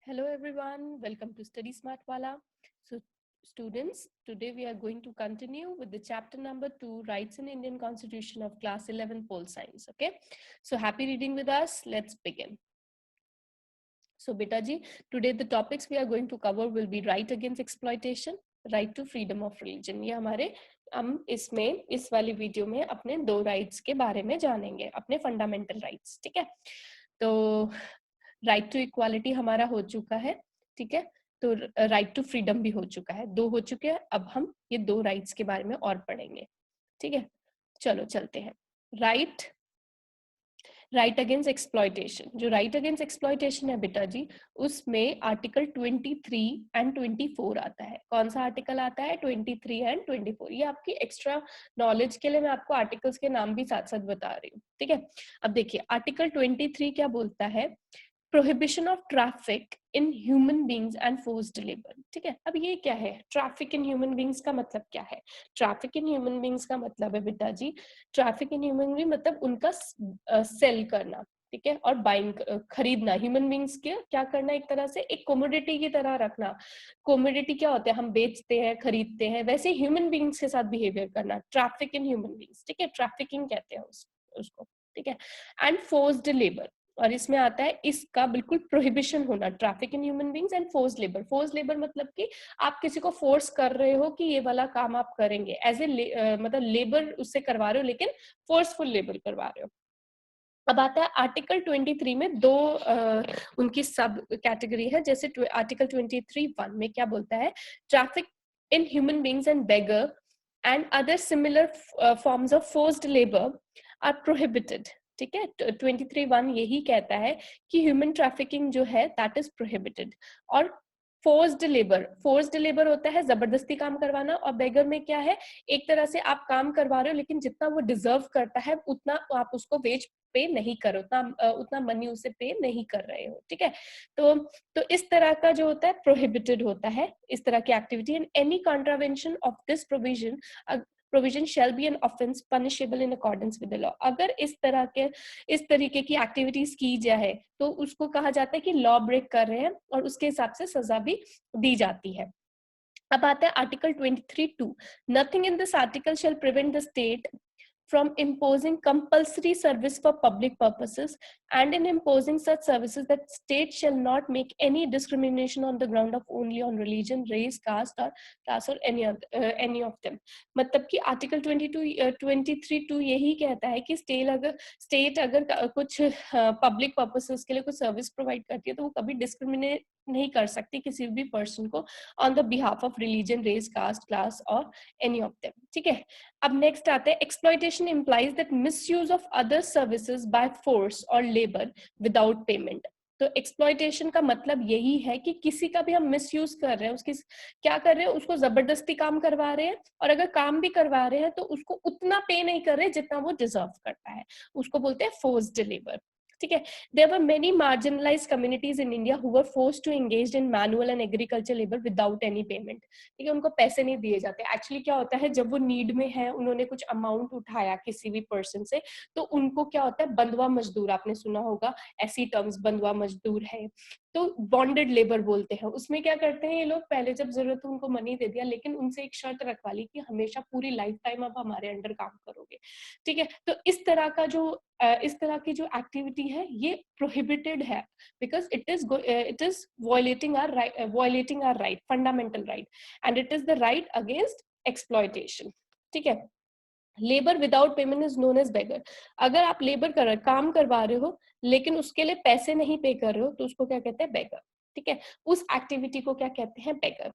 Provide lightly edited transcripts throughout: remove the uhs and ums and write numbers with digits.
Hello everyone, welcome to Study Smart Wala. So students, today we are going to continue with the chapter number 2, Rights in Indian Constitution of class 11 Pol Science. Okay, so happy reading with us. Let's begin. So beta ji, today the topics we are going to cover will be right against exploitation, right to freedom of religion. ये हमारे हम इसमें इस वाली video में अपने दो rights के बारे में जानेंगे, अपने फंडामेंटल राइट्स. ठीक है, तो राइट टू इक्वालिटी हमारा हो चुका है. ठीक है, तो राइट टू फ्रीडम भी हो चुका है, दो हो चुके हैं. अब हम ये दो राइट्स के बारे में और पढ़ेंगे. ठीक है, चलो चलते हैं. Right against exploitation. जो राइट अगेंस्ट एक्सप्लॉयटेशन है बेटा जी, उसमें आर्टिकल 23 एंड 24 आता है. कौन सा आर्टिकल आता है? 23 एंड 24. ये आपकी एक्स्ट्रा नॉलेज के लिए मैं आपको आर्टिकल्स के नाम भी साथ साथ बता रही हूँ. ठीक है, अब देखिए आर्टिकल 23 क्या बोलता है? Prohibition of traffic in human beings and forced labour. ठीक है, अब ये क्या है? ट्रैफिक इन ह्यूमन बींग्स का मतलब क्या है? ट्रैफिक इन ह्यूमन बींग्स का मतलब है बेटा जी, ट्रैफिक इन ह्यूमन बींग मतलब उनका सेल करना. ठीक है, और बाइंग खरीदना. ह्यूमन बींग्स के क्या करना? एक तरह से एक कमोडिटी की तरह रखना. कमोडिटी क्या होता है? हम बेचते हैं, खरीदते हैं. वैसे ह्यूमन बींग्स के साथ बिहेवियर करना, ट्रैफिक इन ह्यूमन बींग्स. ठीक है, ट्रैफिकिंग कहते हैं उसको. ठीक है, एंड फोर्स्ड लेबर. और इसमें आता है इसका बिल्कुल प्रोहिबिशन होना, traffic in human beings and force labour. Force labour मतलब कि आप किसी को फोर्स कर रहे हो कि ये वाला काम आप करेंगे, एज ए मतलब लेबर उससे करवा रहे हो, लेकिन फोर्सफुल लेबर करवा रहे हो. अब आता है आर्टिकल 23 में दो उनकी सब कैटेगरी है. जैसे आर्टिकल 23(1) में क्या बोलता है? Traffic in human beings and beggar and other similar forms of forced labour are prohibited. ठीक है, 23(1) यही कहता है कि ह्यूमन ट्रैफिकिंग जो है दैट इज प्रोहिबिटेड. और फोर्स्ड लेबर होता है जबरदस्ती काम करवाना. और बेगर में क्या है? एक तरह से आप काम करवा रहे हो, लेकिन जितना वो डिजर्व करता है उतना आप उसको वेज पे नहीं करो, उतना मनी उसे पे नहीं कर रहे हो. ठीक है, तो इस तरह का जो होता है प्रोहिबिटेड होता है इस तरह की activity. And any contravention of this provision shall be an offense punishable in accordance with the law. अगर इस तरीके की एक्टिविटीज की जाए तो उसको कहा जाता है कि लॉ ब्रेक कर रहे हैं, और उसके हिसाब से सजा भी दी जाती है. अब आता है article 23(2). Nothing in this article shall prevent the state from imposing compulsory service for public purposes, and in imposing such services that state shall not make any discrimination on the ground of only on religion, race, caste or class or any of them. मतलब कि article 23(2) यही कहता है कि state अगर कुछ public purposes के लिए कुछ सर्विस प्रोवाइड करती है तो वो कभी डिस्क्रिमिनेट नहीं कर सकती किसी भी पर्सन को on the behalf of religion, race, caste, class और एनी ऑफ देम. ठीक है, अब नेक्स्ट आता है exploitation implies that misuse of other services by force और लेबर विदाउट पेमेंट. तो एक्सप्लॉयटेशन का मतलब यही है कि किसी का भी हम मिसयूज कर रहे हैं, उसकी क्या कर रहे हैं? उसको जबरदस्ती काम करवा रहे हैं, और अगर काम भी करवा रहे हैं तो उसको उतना पे नहीं कर रहे जितना वो डिजर्व करता है. उसको बोलते हैं फोर्स्ड लेबर. ठीक है, there were many marginalized communities in India who were forced to engage in manual and agriculture labor without any payment. ठीक है, उनको पैसे नहीं दिए जाते. एक्चुअली क्या होता है, जब वो नीड में है, उन्होंने कुछ अमाउंट उठाया किसी भी पर्सन से, तो उनको क्या होता है? बंधुआ मजदूर. आपने सुना होगा ऐसी टर्म्स, बंधुआ मजदूर है, तो बॉन्डेड लेबर बोलते हैं. उसमें क्या करते हैं ये लोग? पहले जब जरूरत हो उनको मनी दे दिया, लेकिन उनसे एक शर्त रखवा ली कि हमेशा पूरी लाइफ टाइम आप हमारे अंडर काम करोगे. ठीक है, तो इस तरह की जो एक्टिविटी है ये प्रोहिबिटेड है, because it is violating our right, fundamental right, and it is the right against exploitation. ठीक है, labour without payment is known as begar. अगर आप लेबर कर रहे, काम करवा रहे हो, लेकिन उसके लिए पैसे नहीं पे कर रहे हो, तो उसको क्या कहते हैं? बेगर. ठीक है, उस एक्टिविटी को क्या कहते हैं? Begar.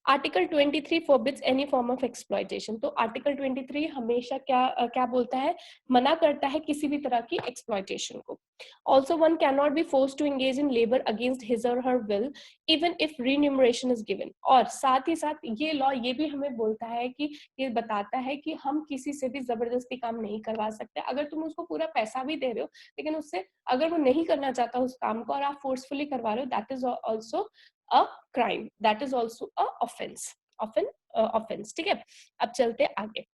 Article 23 forbids any form of exploitation. तो आर्टिकल 23 हमेशा क्या बोलता है? मना करता है किसी भी तरह की एक्सप्लॉयटेशन को. Also one can not be force to engage in labour against his or her will even if remuneration is given. और साथ ही साथ ये लॉ ये भी हमें बोलता है कि ये बताता है कि हम किसी से भी जबरदस्ती काम नहीं करवा सकते. अगर तुम उसको पूरा पैसा भी दे रहे हो, लेकिन उससे अगर वो नहीं करना चाहता उस काम को और आप फोर्सफुली करवा रहे हो, that is also a crime, that is also a offense. ठीक है, अब चलते आगे.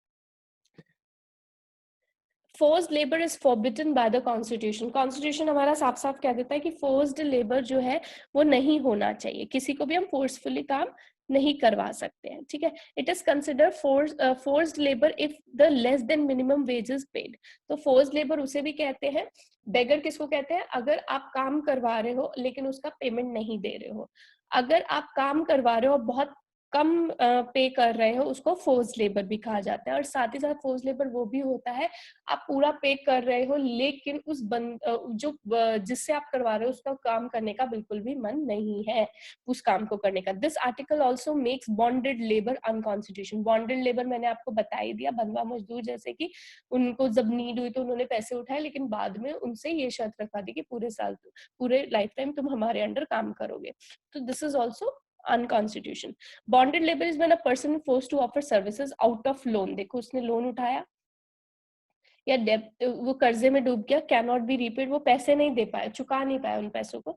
Forced labour is forbidden by the constitution. Constitution हमारा साफ साफ कह देता है कि फोर्स्ड लेबर जो है वो नहीं होना चाहिए, किसी को भी हम फोर्सफुली काम नहीं करवा सकते हैं, ठीक है। It is consider forced labour if the less than minimum wages paid. तो फोर्स्ड लेबर उसे भी कहते हैं। बेगर किसको कहते हैं? अगर आप काम करवा रहे हो लेकिन उसका पेमेंट नहीं दे रहे हो। अगर आप काम करवा रहे हो और बहुत कम पे कर रहे हो, उसको फोर्स्ड लेबर भी कहा जाता है। और साथ ही साथ फोर्स्ड लेबर वो भी होता है, आप पूरा पे कर रहे हो लेकिन उस जिससे आप करवा रहे हो उसका काम करने का बिल्कुल भी मन नहीं है उस काम को करने का। This article also makes bonded labour अनकॉन्स्टिट्यूशन। Bonded labour मैंने आपको बता ही दिया, बंधुआ मजदूर, जैसे कि उनको जब नीड हुई तो उन्होंने पैसे उठाए लेकिन बाद में उनसे ये शर्त रखा दी कि पूरे लाइफ टाइम तुम हमारे अंडर काम करोगे। तो this is also unconstitution. Bonded labour is when a person force to offer services out of loan. देखो उसने लोन उठाया या डेब्ट, वो कर्जे में डूब गया, कैन नॉट बी रीपेड, वो पैसे नहीं दे पाया, चुका नहीं पाया उन पैसों को,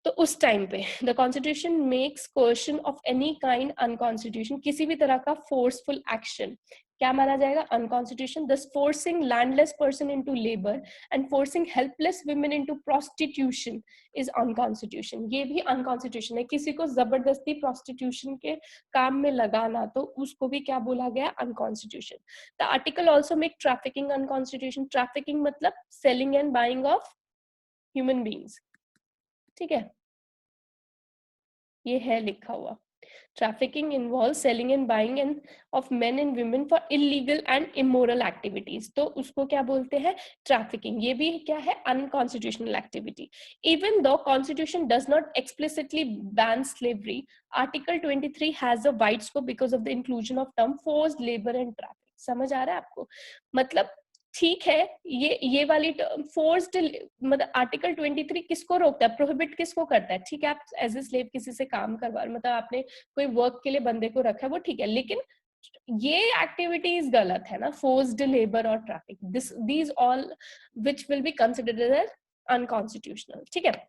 तो उस टाइम पे the constitution makes coercion of any kind unconstitution. किसी भी तरह का फोर्सफुल एक्शन क्या माना जाएगा? अनकॉन्स्टिट्यूशन। दस forcing landless person into labour and forcing helpless women into prostitution is अनकॉन्स्टिट्यूशन। ये भी अनकॉन्स्टिट्यूशन है। किसी को जबरदस्ती प्रोस्टिट्यूशन के काम में लगाना, तो उसको भी क्या बोला गया? Unconstitution. The article also make trafficking unconstitution. Trafficking मतलब selling and buying of human beings, ठीक है, ये है लिखा हुआ। Trafficking involve selling and buying and of men and women for illegal and immoral activities, तो उसको क्या बोलते हैं? ट्रैफिकिंग। ये भी क्या है? Unconstitutional activity. Even though constitution does not explicitly ban slavery, article 23 has a wide scope because of the inclusion of term forced labour and traffic. समझ आ रहा है आपको? मतलब ठीक है, ये वाली फोर्स्ड, मतलब आर्टिकल 23 किसको रोकता है? प्रोहिबिट किसको करता है? ठीक है, आप एज ए स्लेव किसी से काम करवा, मतलब आपने कोई वर्क के लिए बंदे को रखा है, वो ठीक है, लेकिन ये एक्टिविटीज गलत है ना, फोर्स्ड लेबर और traffic, these all which will be considered as unconstitutional, ठीक है।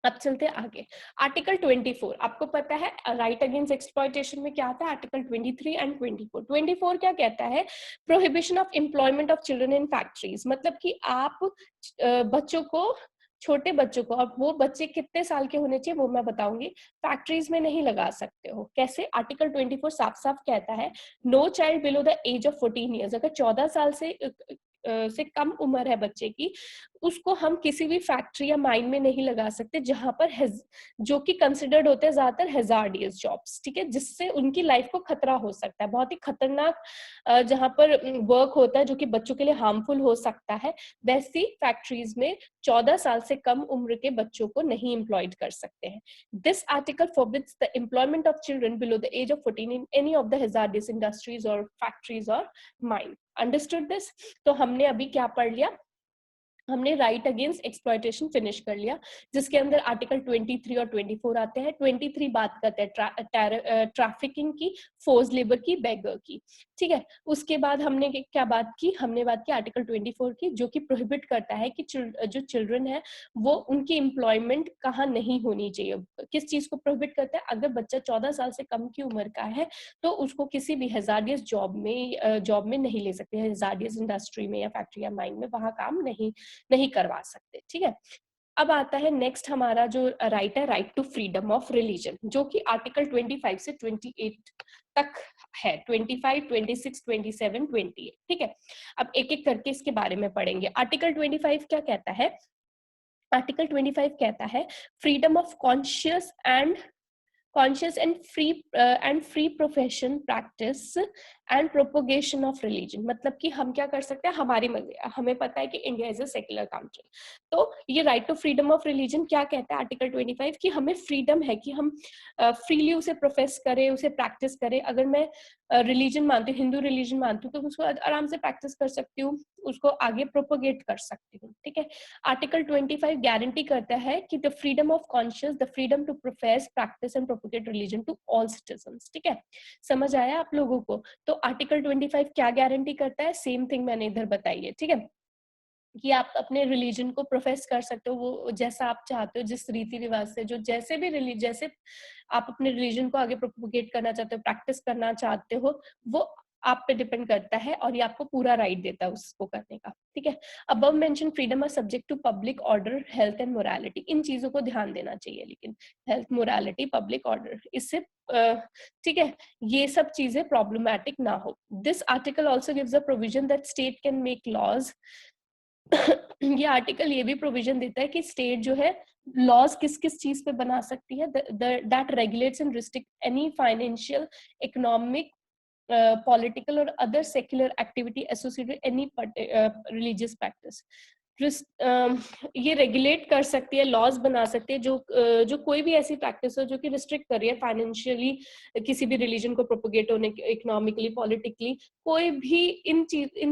अब चलते हैं आगे। आर्टिकल 24, आपको पता है राइट अगेंस्ट एक्सप्लॉयटेशन में क्या आता है? Article 23 and 24। 24 क्या कहता है? Prohibition of employment of children in factories. मतलब कि आप बच्चों को, छोटे बच्चों को, अब वो बच्चे कितने साल के होने चाहिए वो मैं बताऊंगी, फैक्ट्रीज में नहीं लगा सकते हो। कैसे? आर्टिकल 24 साफ साफ कहता है, no child below the age of 14 years. अगर 14 साल से कम उम्र है बच्चे की, उसको हम किसी भी फैक्ट्री या माइन में नहीं लगा सकते जहां पर जो कि कंसिडर्ड होते हैं ज्यादातर हैजार्डियस जॉब्स, ठीक है, जिससे उनकी लाइफ को खतरा हो सकता है, बहुत ही खतरनाक जहां पर वर्क होता है जो कि बच्चों के लिए हार्मफुल हो सकता है, वैसी फैक्ट्रीज में 14 साल से कम उम्र के बच्चों को नहीं एम्प्लॉयड कर सकते हैं। This article forbids the employment of children below the age of 14 in any of the hazardous industries और फैक्ट्रीज और माइन। Understood this? तो हमने अभी क्या पढ़ लिया? हमने राइट अगेंस्ट एक्सप्लॉयटेशन फिनिश कर लिया, जिसके अंदर आर्टिकल 23 और 24 आते हैं। 23 बात करते हैं ट्रैफिकिंग की, फोर्स लेबर की, बेगर की, ठीक है। उसके बाद हमने क्या बात की? हमने बात की आर्टिकल 24 की, जो कि प्रोहिबिट करता है कि जो चिल्ड्रन है वो उनकी एम्प्लॉयमेंट कहाँ नहीं होनी चाहिए। किस चीज को प्रोहिबिट करता है? अगर बच्चा 14 साल से कम की उम्र का है तो उसको किसी भी हैजार्डियस जॉब में नहीं ले सकते, हैजार्डियस इंडस्ट्री में या फैक्ट्री या माइन में वहां काम नहीं करवा सकते, ठीक है। अब आता है नेक्स्ट हमारा जो राइट है, right to freedom of religion, जो कि आर्टिकल 25 से 28 तक है। 25, 26, 27, 28, ठीक है। अब एक एक करके इसके बारे में पढ़ेंगे। आर्टिकल 25 क्या कहता है? आर्टिकल 25 कहता है freedom of conscious and free profession practice and propagation of religion. मतलब कि हम क्या कर सकते हैं, हमारी मर्जी। हमें पता है कि India is a secular country, तो ये right to freedom of religion क्या कहता है आर्टिकल 25? कि हमें फ्रीडम है कि हम फ्रीली उसे प्रोफेस करें, उसे प्रैक्टिस करें। अगर मैं रिलीजन मानती हूँ, हिंदू रिलीजन मानती हूँ, तो उसको आराम से प्रैक्टिस कर सकती हूँ, उसको आगे प्रोपोगेट कर सकती हूँ, ठीक है। आर्टिकल 25 गारंटी करता है कि the freedom of conscious, the freedom to profess, practice and propagate religion to all citizens, ठीक है। समझ आया आप लोगों को? तो आर्टिकल 25 क्या गारंटी करता है? सेम थिंग मैंने इधर बताई है, ठीक है, कि आप अपने रिलीजन को प्रोफेस कर सकते हो, वो जैसा आप चाहते हो, जिस रीति रिवाज से, जो जैसे आप अपने रिलीजन को आगे प्रोपोगेट करना चाहते हो, प्रैक्टिस करना चाहते हो, वो आप पे डिपेंड करता है और ये आपको पूरा राइट देता है उसको करने का, ठीक है। Above mention freedom are subject to public order, health and morality, इन चीजों को ध्यान देना चाहिए, लेकिन हेल्थ, मोरालिटी, पब्लिक ऑर्डर, इससे ठीक है, ये सब चीजें प्रॉब्लमैटिक ना हो। This article also gives a provision that state can make laws ये आर्टिकल ये भी प्रोविजन देता है कि स्टेट जो है लॉज किस किस चीज पे बना सकती है, that regulates and restrict any financial, economic, political or other secular activity associated with any religious practice. ये रेगुलेट कर सकती है, लॉज बना सकती है जो कोई भी ऐसी प्रैक्टिस हो जो कि रिस्ट्रिक्ट कर रही है फाइनेंशियली किसी भी रिलीजन को प्रोपोगेट होने, इकोनॉमिकली, पॉलिटिकली, कोई भी इन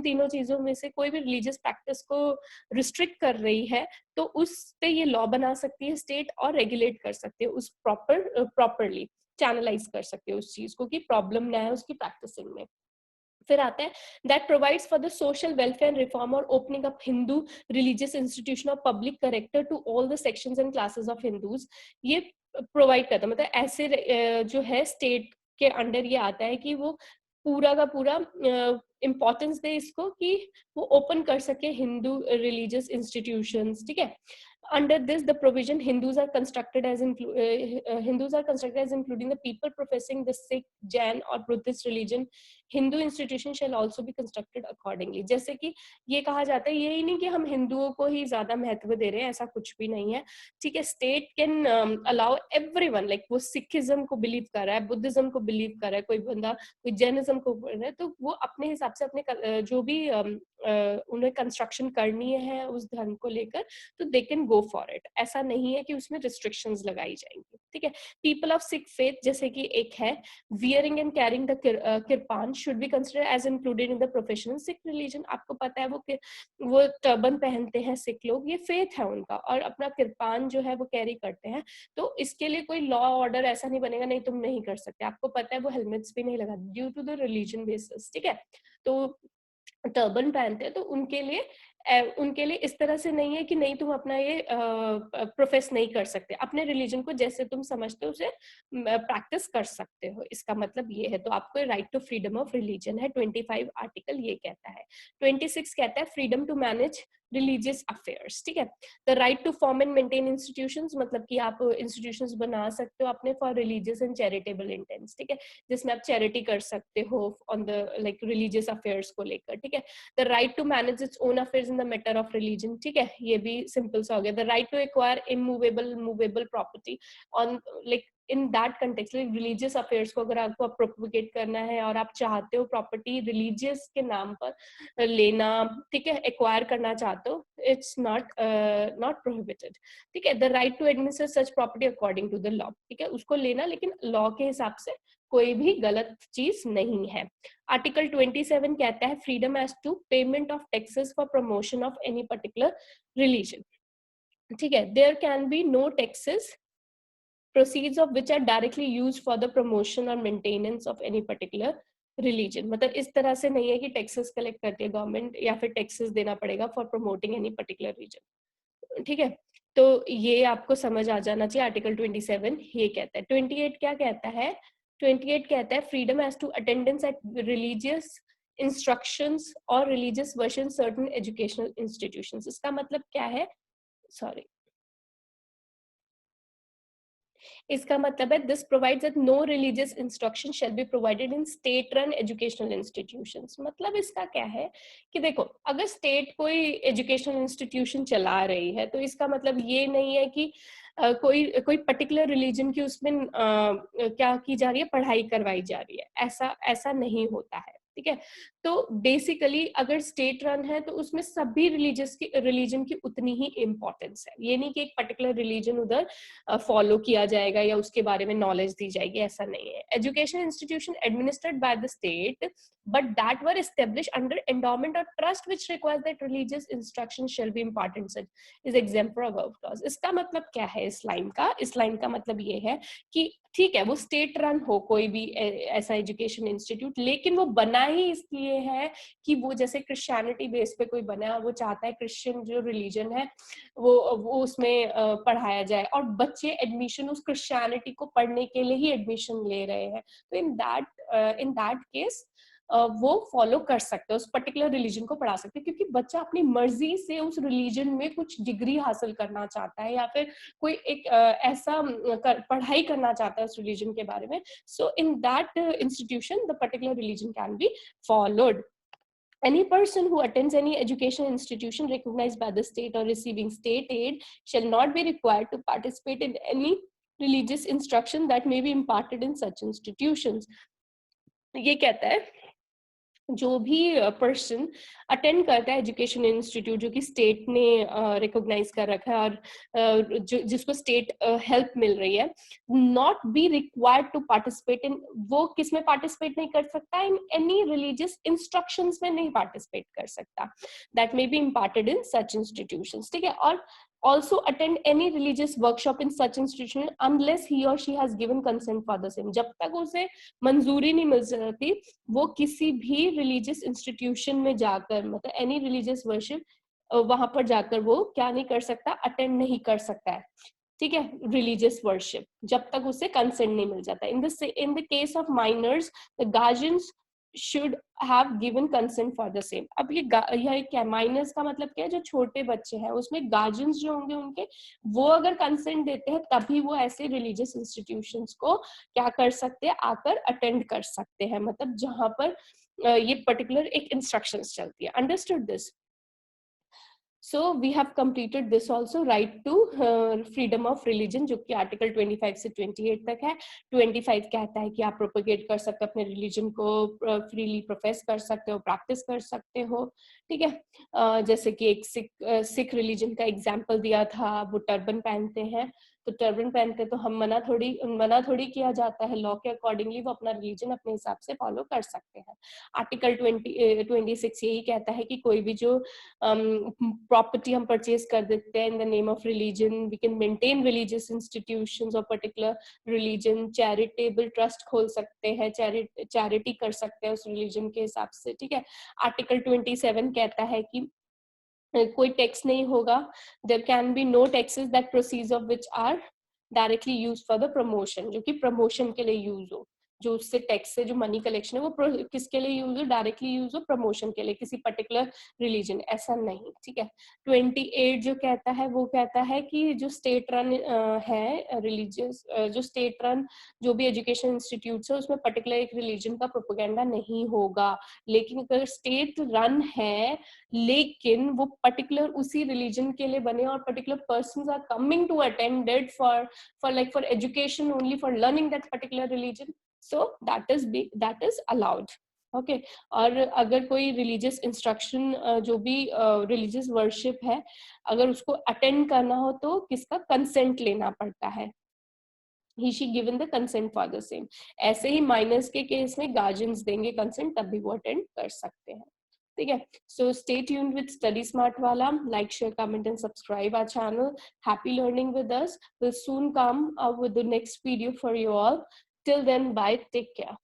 तीनों चीजों में से कोई भी रिलीजियस प्रैक्टिस को रिस्ट्रिक्ट कर रही है, तो उस पे ये लॉ बना सकती है स्टेट और रेगुलेट कर सकती है उस प्रॉपरली चैनलाइज कर सकते हो उस चीज को कि प्रॉब्लम ना है उसकी प्रैक्टिसिंग में। फिर आता है that provides for the social welfare reform or opening up Hindu religious institution of public character to all the sections and classes of Hindus. ये प्रोवाइड करता है, मतलब ऐसे जो है स्टेट के अंडर ये आता है कि वो पूरा का पूरा इम्पोर्टेंस दे इसको कि वो ओपन कर सके हिंदू रिलीजियस इंस्टीट्यूशंस, ठीक है। Under this, the provision Hindus are constructed as including the people professing the Sikh, Jain or Buddhist religion. Hindu institution shall also be constructed accordingly. जैसे कि ये कहा जाता है, यही नहीं कि हम हिंदुओं को ही ज्यादा महत्व दे रहे हैं, ऐसा कुछ भी नहीं है, ठीक है। State can allow everyone, like वो सिखिज्म को बिलीव कर रहा है, बुद्धिज्म को बिलीव कर रहा है कोई बंदा, कोई जैनिज्म को बोल रहा है, तो वो अपने हिसाब से अपने जो भी उन्हें कंस्ट्रक्शन करनी है उस धर्म को लेकर, तो they can go for it. ऐसा नहीं है कि उसमें रिस्ट्रिक्शंस लगाई जाएंगी, ठीक है। पीपल ऑफ सिख फेथ, जैसे कि एक है wearing and carrying the kirpan should be considered as included in the professional Sikh religion. आपको पता है वो टर्बन पहनते हैं सिख लोग, ये फेथ है उनका, और अपना किरपान जो है वो कैरी करते हैं, तो इसके लिए कोई लॉ ऑर्डर ऐसा नहीं बनेगा नहीं तुम नहीं कर सकते। आपको पता है वो हेलमेट्स भी नहीं लगा due to the religion basis, ठीक है। तो टर्बन पहनते हैं, तो उनके लिए इस तरह से नहीं है कि नहीं तुम अपना ये प्रोफेस नहीं कर सकते, अपने रिलीजन को जैसे तुम समझते हो उसे प्रैक्टिस कर सकते हो, इसका मतलब ये है। तो आपको right to freedom of religion है, 25 आर्टिकल ये कहता है। 26 कहता है freedom to manage religious affairs, ठीक है। The right to form and maintain institutions, मतलब कि आप इंस्टीट्यूशंस बना सकते हो अपने for religious and charitable intents, ठीक है, जिसमें आप चैरिटी कर सकते हो on the like religious affairs को लेकर, ठीक है। The right to manage its own affairs in the matter of religion, ठीक है, ये भी सिंपल सा हो गया। The right to acquire immovable movable property on like in that context, religious affairs को अगर आपको प्रोपोगेट करना है और आप चाहते हो प्रॉपर्टी रिलीजियस के नाम पर लेना, ठीक है, एक्वायर करना चाहते हो, इट्स नॉट प्रोहिबिटेड, ठीक है। The right to administer such property according to the law, ठीक है, उसको लेना लेकिन लॉ के हिसाब से कोई भी गलत चीज नहीं है। आर्टिकल 27 कहता है freedom as to payment of taxes for promotion of any particular religion, ठीक है। There can be no taxes proceeds of which are directly used for the promotion or maintenance of any particular religion। मतलब इस तरह से नहीं है कि taxes collect करती है गवर्नमेंट या फिर टैक्सेस देना पड़ेगा for promoting any particular reason, ठीक है। तो ये आपको समझ आ जाना चाहिए, आर्टिकल 27 ये कहता है। 28 क्या कहता है? 28 कहता है freedom as to attendance at religious instructions or religious worship certain educational institutions. इसका मतलब क्या है? सॉरी, इसका मतलब है this provides that no religious instruction shall be provided in state run educational institutions. मतलब इसका क्या है कि देखो, अगर स्टेट कोई एजुकेशनल इंस्टीट्यूशन चला रही है तो इसका मतलब ये नहीं है कि कोई पर्टिकुलर रिलीजन की उसमें क्या की जा रही है, पढ़ाई करवाई जा रही है, ऐसा नहीं होता है, ठीक है। तो बेसिकली अगर स्टेट रन है तो उसमें सभी रिलीजन की उतनी ही इंपॉर्टेंस है। ये नहीं कि एक पर्टिकुलर रिलीजन उधर फॉलो किया जाएगा या उसके बारे में नॉलेज दी जाएगी, ऐसा नहीं है। Education institution administered by the state but that were established under endowment or trust which requires that religious instruction shall be important such is example for above clause. इसका मतलब क्या है इस लाइन का? इस लाइन का मतलब ये है कि ठीक है वो स्टेट रन हो कोई भी ऐसा एजुकेशन इंस्टीट्यूट, लेकिन वो बना ही इसलिए है कि वो जैसे क्रिश्चियनिटी बेस पे कोई बना, वो चाहता है क्रिश्चियन जो रिलीजन है वो उसमें पढ़ाया जाए और बच्चे एडमिशन उस क्रिश्चियनिटी को पढ़ने के लिए ही एडमिशन ले रहे हैं। तो इन दैट केस वो फॉलो कर सकते हैं, उस पर्टिकुलर रिलीजन को पढ़ा सकते हैं, क्योंकि बच्चा अपनी मर्जी से उस रिलीजन में कुछ डिग्री हासिल करना चाहता है या फिर कोई एक ऐसा पढ़ाई करना चाहता है उस रिलीजन के बारे में. So in that institution the particular religion can be followed. Any person who attends any educational institution recognized by the state or receiving state aid shall not be required to participate in any religious instruction that may be imparted in such institutions. ये कहता है जो भी person attend करता है education institute जो कि state ने रिकॉग्नाइज कर रखा है और जिसको स्टेट हेल्प मिल रही है, not be required to participate in, वो किस में पार्टिसिपेट नहीं कर सकता, इन एनी रिलीजियस इंस्ट्रक्शंस में नहीं पार्टिसिपेट कर सकता that may be imparted in such institutions. ठीक है. और also attend any religious workshop in such institution unless he or she has given consent for the same. जब तक उसे मंजूरी नहीं मिल जाती वो किसी भी रिलीजियस इंस्टीट्यूशन में जाकर, मतलब एनी रिलीजियस वर्शिप, वहां पर जाकर वो क्या नहीं कर सकता, अटेंड नहीं कर सकता है. ठीक है. रिलीजियस वर्शिप जब तक उसे कंसेंट नहीं मिल जाता. In the case of minors the guardians should have given consent for the same. अब ये क्या माइनर्स का मतलब क्या है, जो छोटे बच्चे हैं उसमें गार्जियंस जो होंगे उनके, वो अगर कंसेंट देते हैं तभी वो ऐसे रिलीजियस इंस्टीट्यूशंस को क्या कर सकते हैं, आकर अटेंड कर सकते हैं, मतलब जहां पर ये पर्टिकुलर एक इंस्ट्रक्शंस चलती है. Understood this? So we have completed this also. right to freedom of religion जो कि आर्टिकल 25 से 28 तक है. 25 कहता है कि आप प्रोपेगेट कर सकते हो, अपने रिलीजन को फ्रीली प्रोफेस कर सकते हो, प्रैक्टिस कर सकते हो. ठीक है. जैसे कि एक सिख रिलीजन का एग्जाम्पल दिया था, वो टर्बन पहनते हैं, तो टर्बन पहनते तो हम मना थोड़ी किया जाता है, लॉ के अकॉर्डिंगली वो अपना रिलीजन अपने हिसाब से फॉलो कर सकते हैं. आर्टिकल 26 यही कहता है कि कोई भी जो प्रॉपर्टी हम परचेज कर देते हैं in the name of religion, we can maintain religious institutions और पर्टिकुलर रिलीजन, चैरिटेबल ट्रस्ट खोल सकते हैं, चैरिटी कर सकते हैं उस रिलीजन के हिसाब से. ठीक है. आर्टिकल 27 कहता है कि कोई टैक्स नहीं होगा, there can be no taxes that proceeds of which are directly used for the promotion, जो कि प्रमोशन के लिए यूज हो, जो उससे टैक्स से जो मनी कलेक्शन है वो किसके लिए यूज हो, डायरेक्टली यूज हो प्रमोशन के लिए, किसी पर्टिकुलर रिलीजन, ऐसा नहीं. ठीक है. 28 जो कहता है वो कहता है कि जो स्टेट रन है रिलीजियस, जो स्टेट रन जो भी एजुकेशन इंस्टीट्यूट है उसमें पर्टिकुलर एक रिलीजन का प्रोपेगेंडा नहीं होगा. लेकिन अगर स्टेट रन है लेकिन वो पर्टिकुलर उसी रिलीजन के लिए बने और particular persons are coming to attend it for education only, for learning that particular religion, so that is allowed. Okay. और अगर कोई रिलीजियस इंस्ट्रक्शन जो भी रिलीजियस वर्शिप है अगर उसको अटेंड करना हो तो किसका कंसेंट लेना पड़ता है, he she given the consent for the same. ऐसे ही माइनर्स के केस में गार्जियंस देंगे कंसेंट तब भी वो अटेंड कर सकते हैं. ठीक है. So stay tuned with study smart वाला. Like share comment and subscribe our channel. Happy learning with us. We'll soon come with the next video for you all. Till then, bye. Take care.